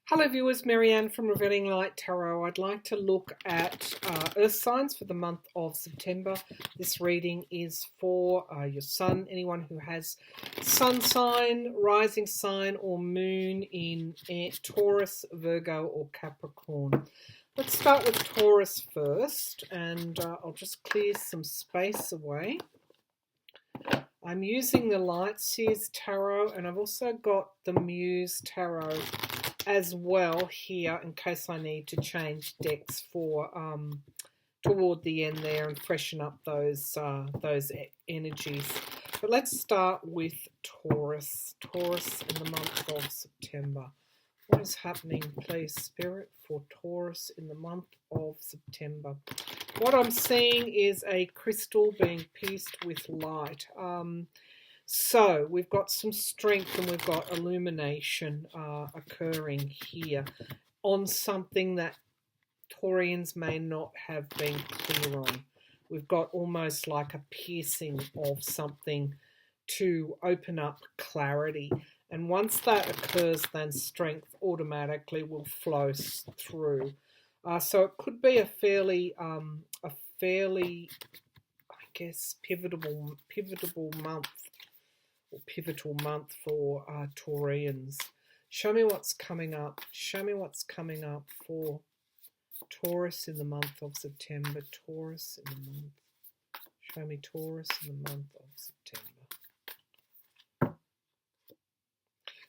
Hello viewers, Marianne from Revealing Light Tarot. I'd like to look at Earth signs for the month of September. This reading is for your sun, anyone who has sun sign, rising sign or moon in Taurus, Virgo or Capricorn. Let's start with Taurus first, and I'll just clear some space away. I'm using the Light Seers Tarot, and I've also got the Muse Tarot as well here in case I need to change decks for toward the end there and freshen up those energies. But let's start with Taurus. Taurus in the month of September. What is happening, please, Spirit, for Taurus in the month of September? What I'm seeing is a crystal being pierced with light. So we've got some strength and we've got illumination occurring here on something that Taurians may not have been clear on. We've got almost like a piercing of something to open up clarity. And once that occurs, then strength automatically will flow through. So it could be a fairly, I guess, pivotal month. Or pivotal month for Taurians. Show me what's coming up. Show me what's coming up for Taurus in the month of September. Taurus in the month. Show me Taurus in the month of September.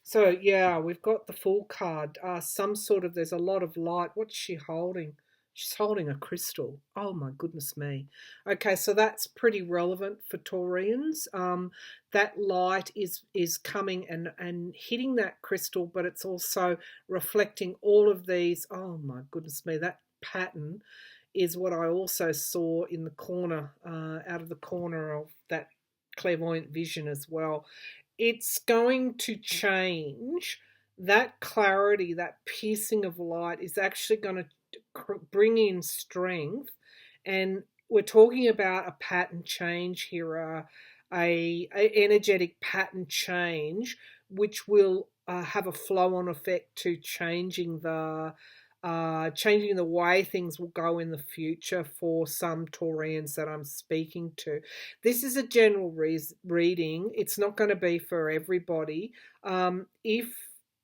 So yeah, we've got the Fool card. There's a lot of light. What's she holding? She's holding a crystal. Oh my goodness me. Okay, so that's pretty relevant for Taurians. That light is coming and hitting that crystal, but it's also reflecting all of these. Oh my goodness me, that pattern is what I also saw in the corner, out of the corner of that clairvoyant vision as well. It's going to change. That clarity, that piercing of light is actually going to bring in strength, and we're talking about a pattern change here, a energetic pattern change, which will have a flow-on effect to changing the way things will go in the future for some Taurians that I'm speaking to. This is a general reading. It's not going to be for everybody. If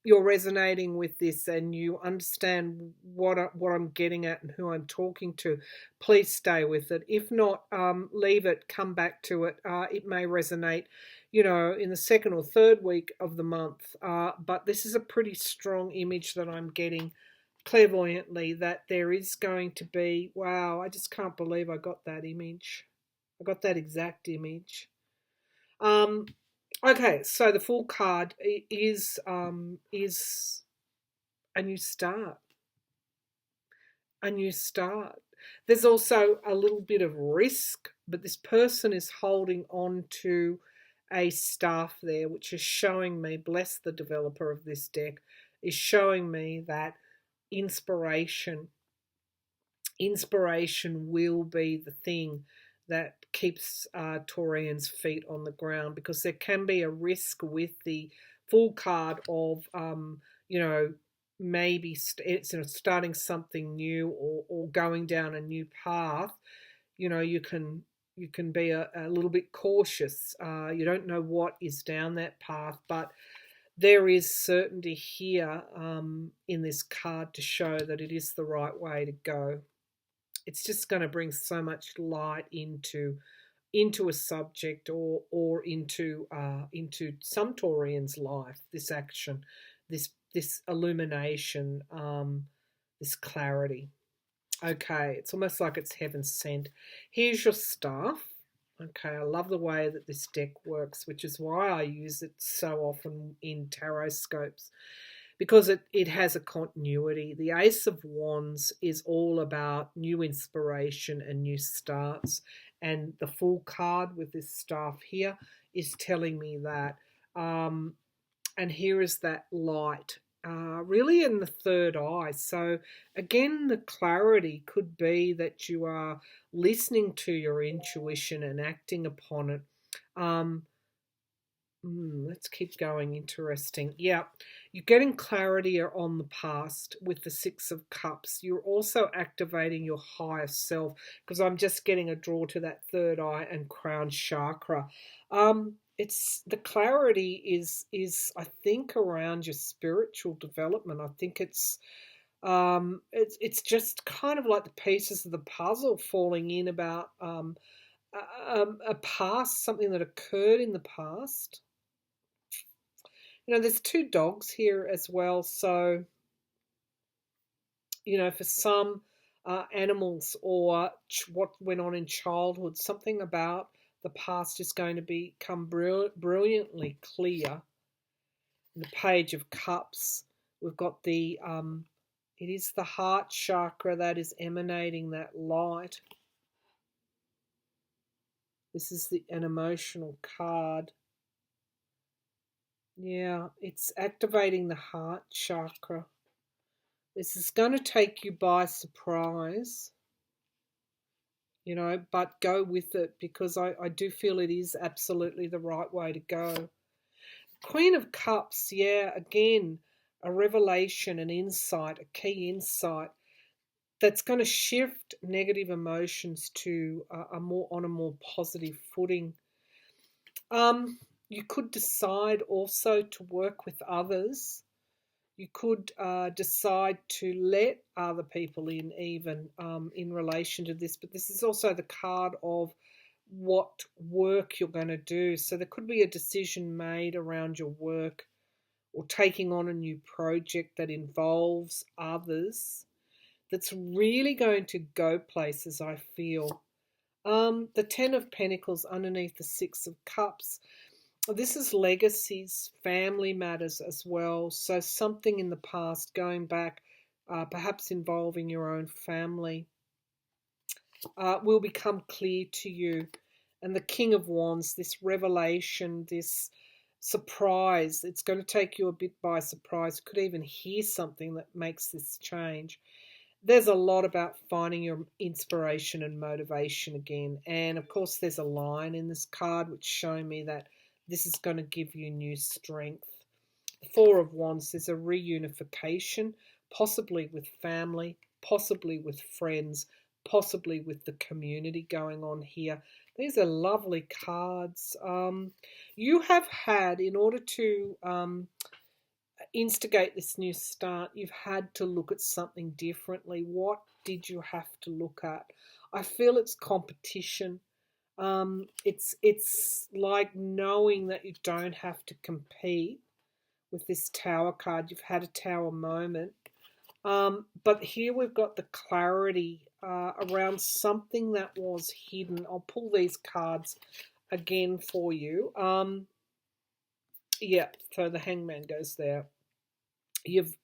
you're resonating with this and you understand what I'm getting at and who I'm talking to, please stay with it. If not, leave it, come back to it. It may resonate, in the second or third week of the month. But this is a pretty strong image that I'm getting clairvoyantly, that there is going to be, wow, I just can't believe I got that image. I got that exact image. Okay, so the Fool card is a new start. A new start. There's also a little bit of risk, but this person is holding on to a staff there, which is showing me, bless the developer of this deck, is showing me that inspiration will be the thing that keeps Taurians' feet on the ground, because there can be a risk with the Fool card of, maybe starting something new or going down a new path. You can be a little bit cautious. You don't know what is down that path, but there is certainty here in this card to show that it is the right way to go. It's just going to bring so much light into a subject or into some Taurian's life. This action, this illumination, this clarity. Okay, it's almost like it's heaven sent. Here's your staff. Okay, I love the way that this deck works, which is why I use it so often in tarot scopes, because it has a continuity. The Ace of Wands is all about new inspiration and new starts, and the Fool card with this staff here is telling me that. And here is that light, really in the third eye. So again, the clarity could be that you are listening to your intuition and acting upon it. Let's keep going. Interesting. Yeah, you're getting clarity on the past with the Six of Cups. You're also activating your higher self because I'm just getting a draw to that third eye and crown chakra. It's the clarity is I think around your spiritual development. I think it's just kind of like the pieces of the puzzle falling in about a past, something that occurred in the past. There's two dogs here as well. So, for some animals or what went on in childhood, something about the past is going to become brilliantly clear. In the Page of Cups, we've got it is the heart chakra that is emanating that light. This is an emotional card. Yeah, it's activating the heart chakra. This is going to take you by surprise, but go with it because I do feel it is absolutely the right way to go. Queen of Cups, yeah, again, a revelation, an insight, a key insight that's going to shift negative emotions to on a more positive footing. You could decide also to work with others. You could decide to let other people in, even in relation to this. But this is also the card of what work you're going to do. So there could be a decision made around your work or taking on a new project that involves others that's really going to go places, I feel. The Ten of Pentacles underneath the Six of Cups. This is legacies, family matters as well. So something in the past going back, perhaps involving your own family, will become clear to you. And the King of Wands, this revelation, this surprise, it's going to take you a bit by surprise. You could even hear something that makes this change. There's a lot about finding your inspiration and motivation again. And of course, there's a line in this card which shows me that this is going to give you new strength. The Four of Wands, there's a reunification, possibly with family, possibly with friends, possibly with the community going on here. These are lovely cards. You have had, in order to instigate this new start, you've had to look at something differently. What did you have to look at? I feel it's competition. It's like knowing that you don't have to compete with this Tower card. You've had a Tower moment. But here we've got the clarity around something that was hidden. I'll pull these cards again for you. Yeah, so the Hangman goes there. You've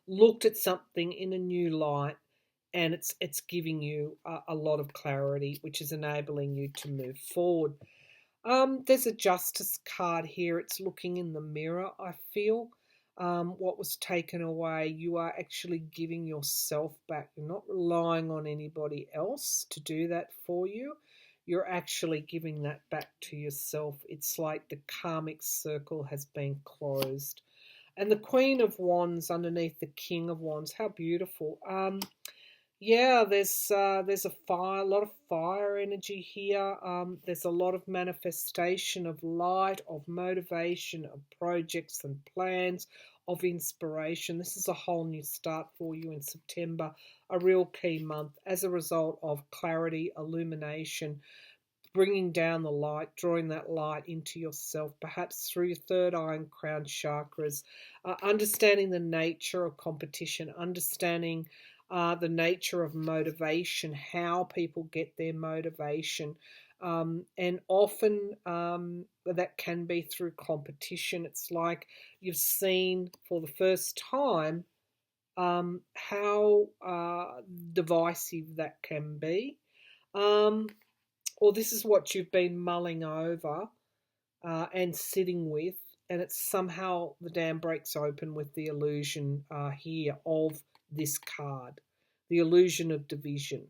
looked at something in a new light, and it's giving you a lot of clarity, which is enabling you to move forward. There's a Justice card here. It's looking in the mirror, I feel. What was taken away, you are actually giving yourself back. You're not relying on anybody else to do that for you. You're actually giving that back to yourself. It's like the karmic circle has been closed. And the Queen of Wands underneath the King of Wands. How beautiful. Yeah, there's a lot of fire energy here. There's a lot of manifestation of light, of motivation, of projects and plans, of inspiration. This is a whole new start for you in September, a real key month as a result of clarity, illumination, bringing down the light, drawing that light into yourself, perhaps through your third eye and crown chakras, understanding the nature of competition, understanding the nature of motivation, how people get their motivation. And often that can be through competition. It's like you've seen for the first time how divisive that can be. Or this is what you've been mulling over and sitting with, and it's somehow the dam breaks open with the illusion here of this card, the illusion of division.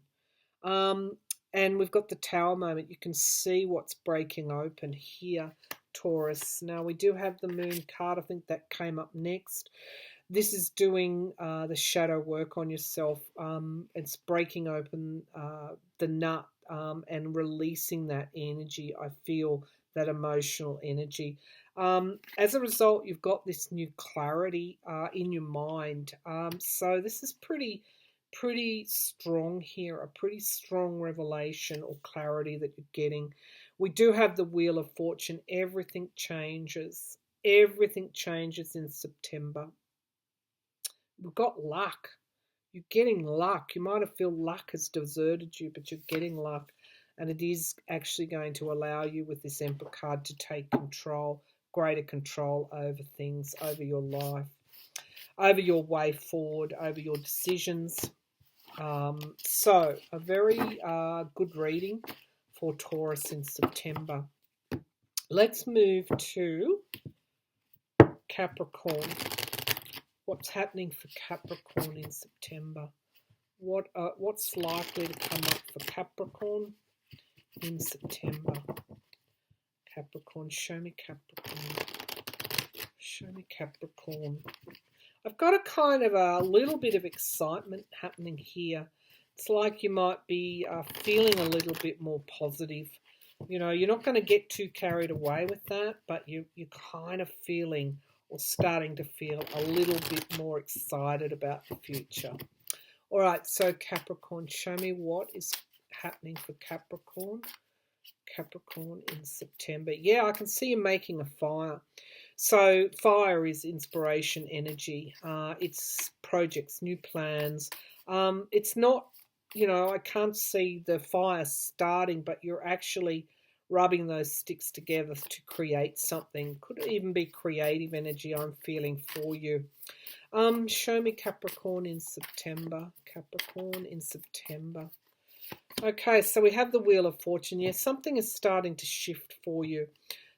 And we've got the Tower moment. You can see what's breaking open here. Taurus. Now, we do have the Moon card. I think that came up next. This is doing the shadow work on yourself. It's breaking open the nut and releasing that energy. I feel that emotional energy. As a result, you've got this new clarity in your mind. So this is pretty strong here, a pretty strong revelation or clarity that you're getting. We do have the Wheel of Fortune. Everything changes. Everything changes in September. We've got luck. You're getting luck. You might have felt luck has deserted you, but you're getting luck. And it is actually going to allow you with this Emperor card to take control, greater control over things, over your life, over your way forward, over your decisions. So a very good reading for Taurus in September. Let's move to Capricorn. What's happening for Capricorn in September? What's likely to come up for Capricorn in September? Capricorn, show me Capricorn. Show me Capricorn. I've got a kind of a little bit of excitement happening here. It's like you might be feeling a little bit more positive. You know, you're not going to get too carried away with that, but you're kind of feeling or starting to feel a little bit more excited about the future. All right, so Capricorn, show me what is happening for Capricorn. Capricorn in September. Yeah, I can see you making a fire. So fire is inspiration, energy. It's projects, new plans. It's not, you know, I can't see the fire starting, but you're actually rubbing those sticks together to create something. Could even be creative energy I'm feeling for you. Show me Capricorn in September. Capricorn in September. Okay, so we have the Wheel of Fortune. Yes, something is starting to shift for you.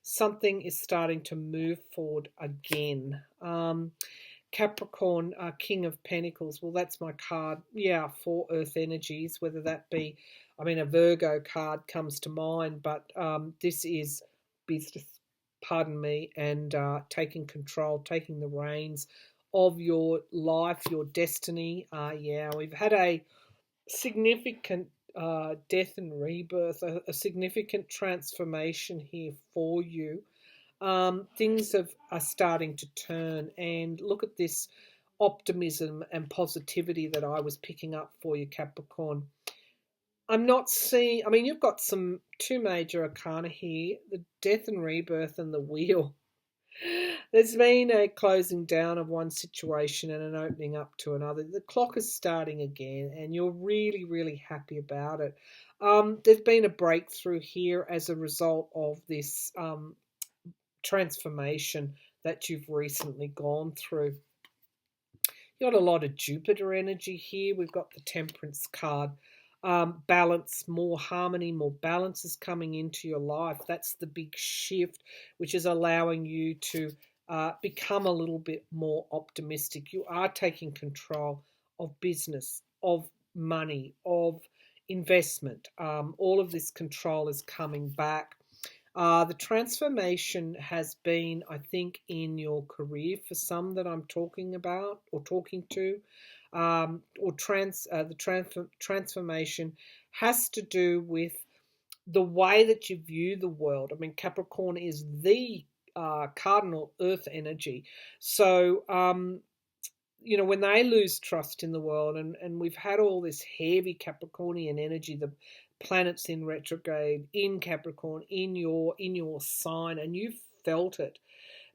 Something is starting to move forward again. Capricorn, King of Pentacles. Well, that's my card. Yeah, for Earth energies, whether that be, I mean, a Virgo card comes to mind, but this is business, pardon me, and taking control, taking the reins of your life, your destiny. Yeah, we've had a significant death and rebirth, a significant transformation here for you. Things are starting to turn, and look at this optimism and positivity that I was picking up for you, Capricorn. I'm not seeing, I mean, you've got two major arcana here, the death and rebirth and the wheel. There's been a closing down of one situation and an opening up to another. The clock is starting again, and you're really, really happy about it. There's been a breakthrough here as a result of this transformation that you've recently gone through. You've got a lot of Jupiter energy here. We've got the Temperance card. Balance, more harmony, more balance is coming into your life. That's the big shift, which is allowing you to become a little bit more optimistic. You are taking control of business, of money, of investment. All of this control is coming back. The transformation has been, I think, in your career for some that I'm talking about or talking to. The transformation has to do with the way that you view the world. I mean, Capricorn is the cardinal earth energy. So, you know, when they lose trust in the world, and we've had all this heavy Capricornian energy, the planets in retrograde, in Capricorn, in your sign, and you've felt it.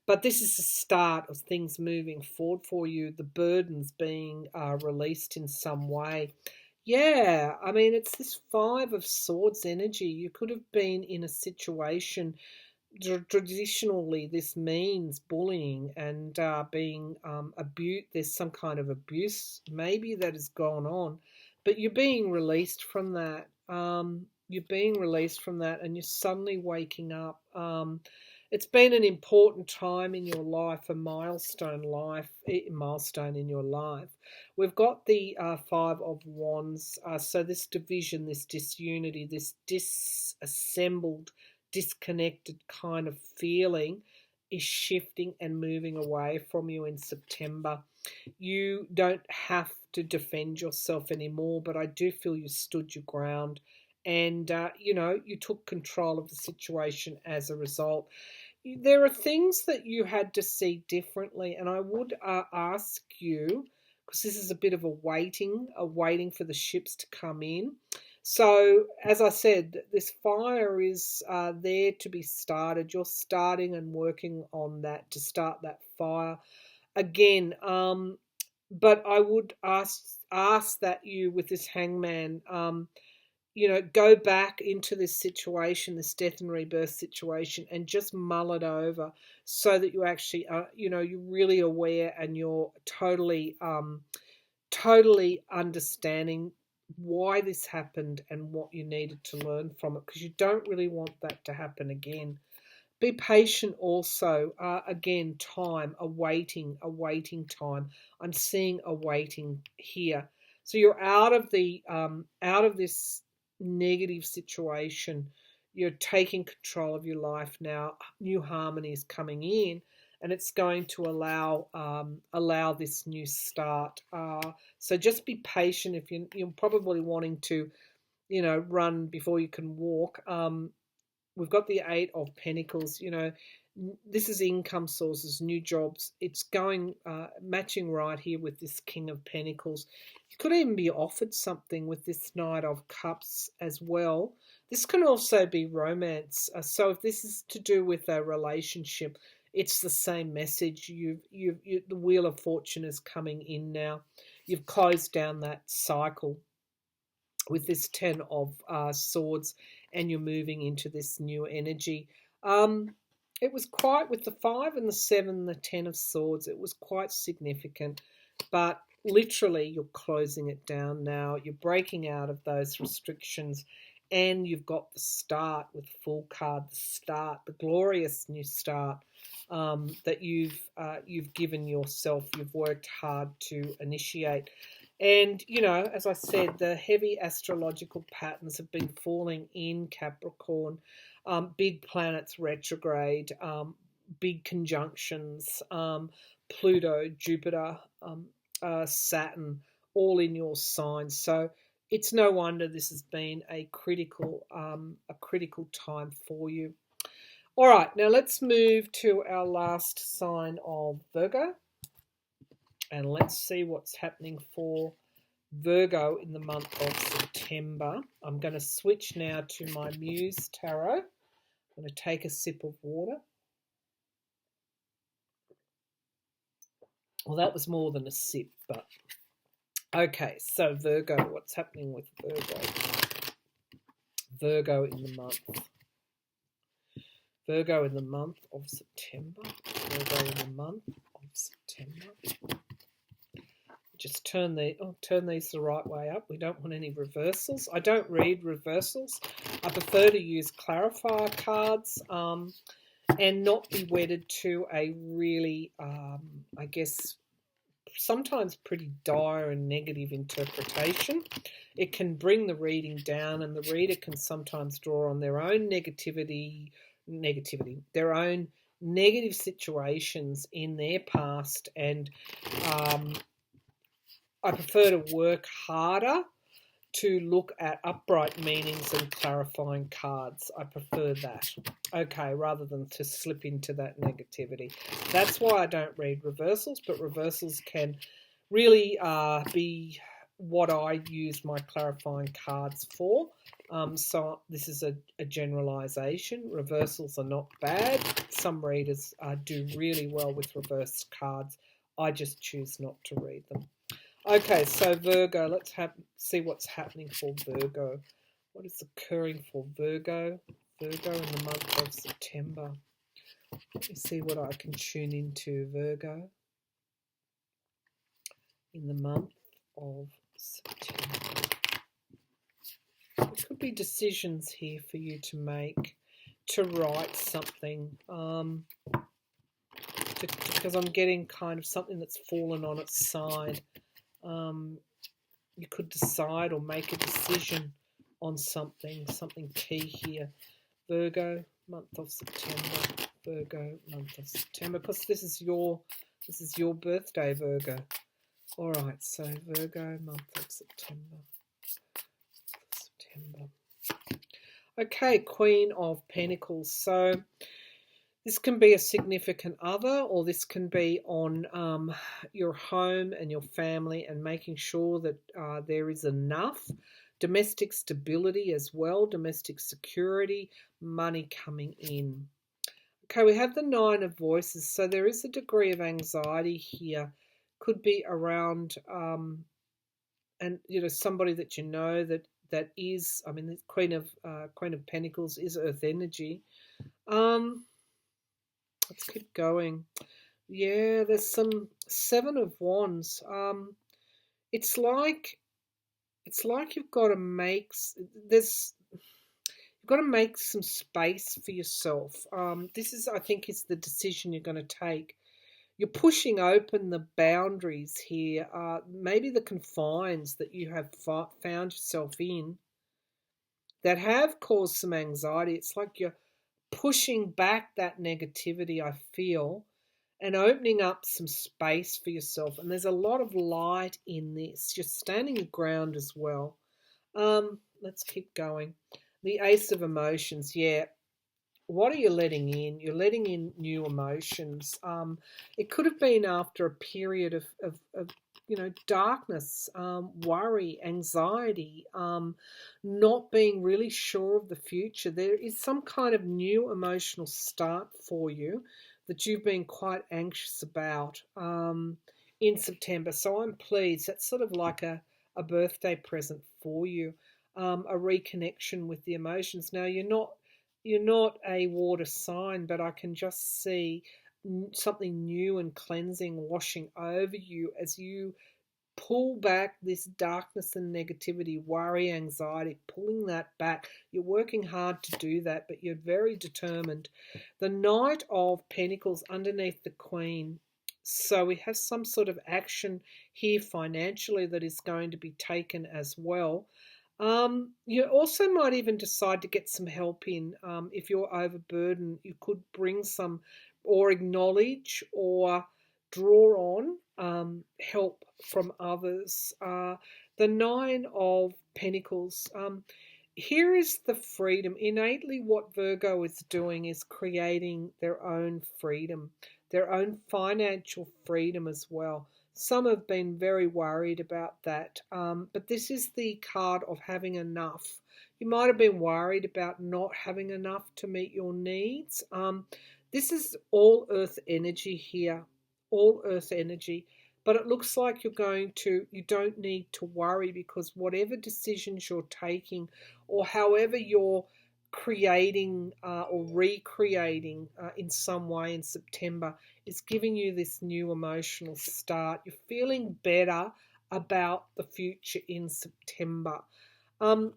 But this is the start of things moving forward for you, the burdens being released in some way. Yeah, I mean, it's this Five of Swords energy. You could have been in a situation, traditionally this means bullying and being abused. There's some kind of abuse maybe that has gone on, but you're being released from that. You're being released from that, and you're suddenly waking up. It's been an important time in your life, a milestone in your life. We've got the Five of Wands. So this division, this disunity, this disassembled disconnected kind of feeling is shifting and moving away from you in September. You don't have to defend yourself anymore, but I do feel you stood your ground and, you took control of the situation as a result. There are things that you had to see differently, and I would ask you, because this is a bit of a waiting for the ships to come in. So, as I said, this fire is there to be started. You're starting and working on that to start that fire again. But I would ask that you, with this hangman, go back into this situation, this death and rebirth situation, and just mull it over so that you actually, you're really aware and you're totally understanding why this happened and what you needed to learn from it, because you don't really want that to happen again. Be patient also. Again, time, a waiting time. I'm seeing a waiting here. So you're out of this negative situation. You're taking control of your life now. New harmony is coming in, and it's going to allow this new start. So just be patient. If you're probably wanting to, run before you can walk. We've got the Eight of Pentacles. This is income sources, new jobs. It's going matching right here with this King of Pentacles. You could even be offered something with this Knight of Cups as well. This can also be romance. So if this is to do with a relationship, it's the same message. The Wheel of Fortune is coming in now. You've closed down that cycle with this Ten of Swords, and you're moving into this new energy. It was quite, with the 5 and the 7, the 10 of Swords, it was quite significant, but literally you're closing it down now. You're breaking out of those restrictions, and you've got the start with Full card, the start, the glorious new start that you've given yourself. You've worked hard to initiate. And, as I said, the heavy astrological patterns have been falling in Capricorn. Big planets retrograde, big conjunctions, Pluto, Jupiter, Saturn, all in your sign. So it's no wonder this has been a critical time for you. All right, now let's move to our last sign of Virgo. And let's see what's happening for Virgo in the month of September. I'm going to switch now to my Muse Tarot. I'm going to take a sip of water. Well, that was more than a sip, but okay. So Virgo, what's happening with Virgo? Virgo in the month. Virgo in the month of September. Virgo in the month of September. Just turn these the right way up. We don't want any reversals. I don't read reversals. I prefer to use clarifier cards and not be wedded to a really, I guess, sometimes pretty dire and negative interpretation. It can bring the reading down, and the reader can sometimes draw on their own negativity, their own negative situations in their past, and I prefer to work harder to look at upright meanings and clarifying cards. I prefer that, okay, rather than to slip into that negativity. That's why I don't read reversals, but reversals can really be what I use my clarifying cards for. So this is a generalization. Reversals are not bad. Some readers do really well with reversed cards. I just choose not to read them. Okay, so Virgo, let's see what's happening for Virgo. What is occurring for Virgo? Virgo in the month of September. Let me see what I can tune into, Virgo, in the month of September. There could be decisions here for you to make, to write something, because I'm getting kind of something that's fallen on its side. You could decide or make a decision on something key here, Virgo. month of September, Virgo, month of September, because this is your birthday, Virgo. All right, so Virgo, month of September. Okay, Queen of Pentacles. So this can be a significant other, or this can be on your home and your family, and making sure that there is enough. Domestic stability as well, domestic security, money coming in. Okay, we have the Nine of Voices, so there is a degree of anxiety here. Could be around, and somebody that you know that is. I mean, the Queen of Pentacles is Earth energy. Let's keep going. Yeah, there's some Seven of Wands. It's like you've got to make some space for yourself. This is, I think, is the decision you're going to take. You're pushing open the boundaries here, maybe the confines that you have found yourself in that have caused some anxiety. It's like you're pushing back that negativity, I feel, and opening up some space for yourself. And there's a lot of light in this. You're standing your ground as well. Let's keep going. The Ace of Emotions, yeah. What are you letting in? You're letting in new emotions. It could have been after a period of darkness, worry, anxiety, not being really sure of the future. There is some kind of new emotional start for you that you've been quite anxious about in September. So I'm pleased. That's sort of like a birthday present for you, a reconnection with the emotions. Now, you're not a water sign, but I can just see something new and cleansing washing over you as you pull back this darkness and negativity, worry, anxiety, pulling that back. You're working hard to do that, but you're very determined. The Knight of Pentacles underneath the Queen. So we have some sort of action here financially that is going to be taken as well. You also might even decide to get some help in. If you're overburdened, you could bring some, or acknowledge or draw on help from others. The Nine of Pentacles. Here is the freedom. Innately, what Virgo is doing is creating their own freedom, their own financial freedom as well. Some have been very worried about that, but this is the card of having enough. You might have been worried about not having enough to meet your needs. This is all earth energy here, all earth energy. But it looks like you don't need to worry, because whatever decisions you're taking, or however you're creating or recreating in some way in September, is giving you this new emotional start. You're feeling better about the future in September.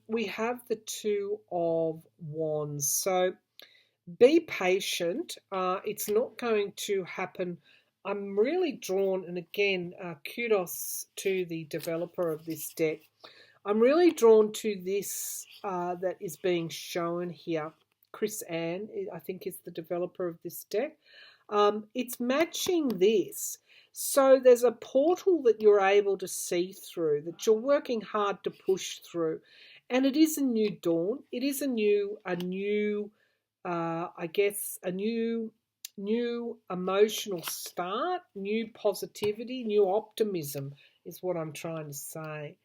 We have the Two of Wands. So be patient. It's not going to happen. I'm really drawn, and again, kudos to the developer of this deck. I'm really drawn to this that is being shown here. Chris Ann, I think, is the developer of this deck. It's matching this. So there's a portal that you're able to see through, that you're working hard to push through. And it is a new dawn. It is a new emotional start, new positivity, new optimism is what I'm trying to say.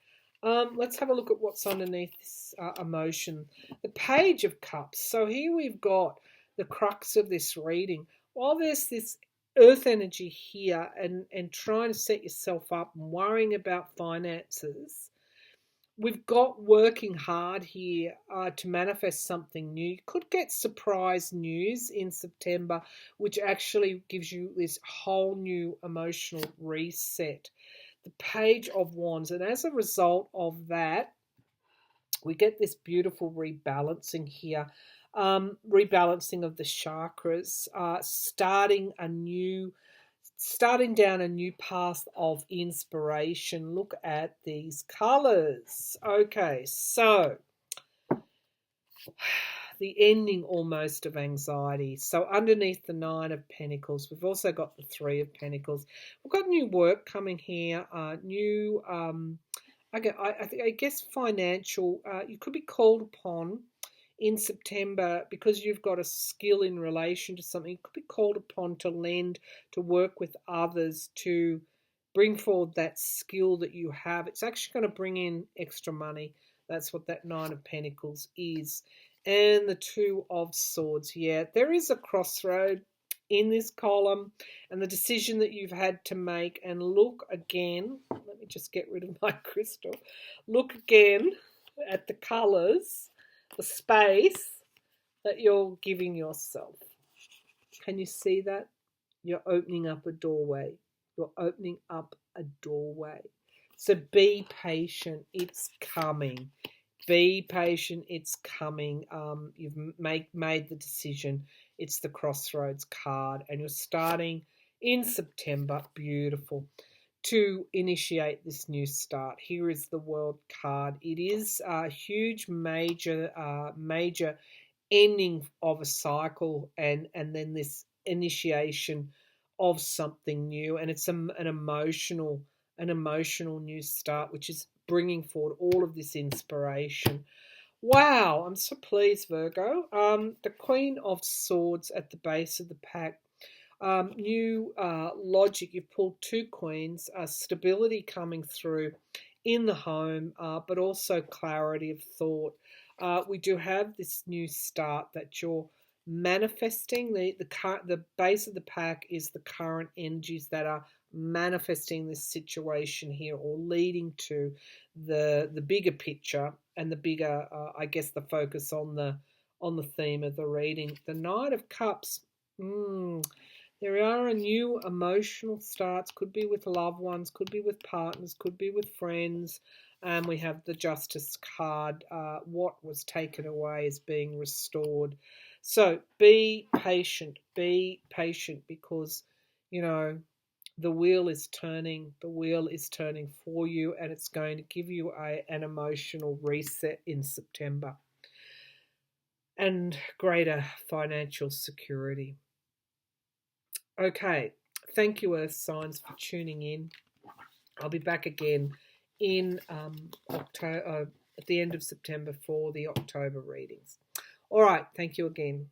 Let's have a look at what's underneath this emotion. The Page of Cups. So here we've got the crux of this reading. While there's this earth energy here and trying to set yourself up and worrying about finances, we've got working hard here to manifest something new. You could get surprise news in September, which actually gives you this whole new emotional reset. The Page of Wands. And as a result of that, we get this beautiful rebalancing here. Rebalancing of the chakras, starting down a new path of inspiration. Look at these colors. Okay, so the ending almost of anxiety. So underneath the Nine of Pentacles, we've also got the Three of Pentacles. We've got new work coming here, new, I guess financial. You could be called upon in September because you've got a skill in relation to something. You could be called upon to lend, to work with others, to bring forward that skill that you have. It's actually going to bring in extra money. That's what that Nine of Pentacles is. And the Two of Swords. Yeah, there is a crossroad in this column and the decision that you've had to make. And look again. Let me just get rid of my crystal. Look again at the colours, the space that you're giving yourself. Can you see that? You're opening up a doorway. You're opening up a doorway. So be patient. It's coming. Be patient. It's coming. You've made the decision. It's the Crossroads card. And you're starting in September. Beautiful. To initiate this new start. Here is the World card. It is a huge, major ending of a cycle and then this initiation of something new, and it's an emotional new start, which is bringing forward all of this inspiration. Wow, I'm so pleased, Virgo. The Queen of Swords at the base of the pack. New logic. You've pulled two queens. Stability coming through in the home, but also clarity of thought. We do have this new start that you're manifesting. The base of the pack is the current energies that are manifesting this situation here, or leading to the bigger picture and the bigger, I guess, the focus on the theme of the reading. The Knight of Cups. There are a new emotional starts. Could be with loved ones, could be with partners, could be with friends. And we have the Justice card. What was taken away is being restored. So be patient. Be patient because, you know, the wheel is turning. The wheel is turning for you, and it's going to give you an emotional reset in September and greater financial security. Okay, thank you, Earth signs, for tuning in. I'll be back again in October, at the end of September for the October readings. All right, thank you again.